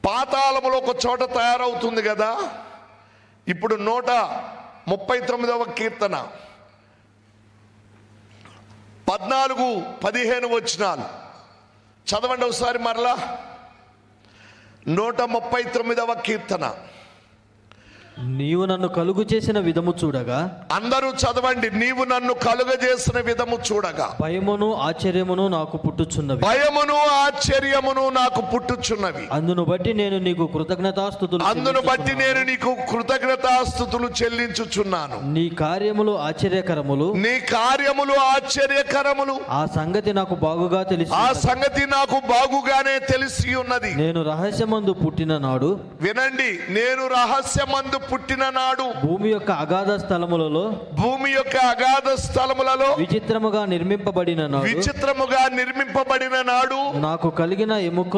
పాతాళములో ఒక చోట తయారవుతుంది కదా. ఇప్పుడు 139వ కీర్తన 14-15 వచనాలు చదవండి ఒకసారి మరలా. 139వ కీర్తన. నీవు నన్ను కలుగు చేసిన విధము చూడగా, అందరూ చదవండి. నీవు నన్ను కలుగజేసిన విధము చూడగా భయమును ఆశ్చర్యమును నాకు పుట్టుచున్నవి. భయమును ఆశ్చర్యమును నాకు పుట్టుచున్నవి. అందును బట్టి నేను నీకు కృతజ్ఞతాస్తుతులు చెల్లించుచున్నాను. నీ కార్యములు ఆశ్చర్యకరములు. నీ కార్యములు ఆశ్చర్యకరములు. ఆ సంగతి నాకు బాగుగా తెలిసి ఆ సంగతి నాకు బాగుగానే తెలిసి ఉన్నది. నేను రహస్యమందు పుట్టిన నాడు, వినండి, నేను రహస్యమందు పుట్టిన నాడు భూమి యొక్క అగాధ స్థలములలో విచిత్రముగా నిర్మింపబడిన నాడు నాకు కలిగిన ఎముకలు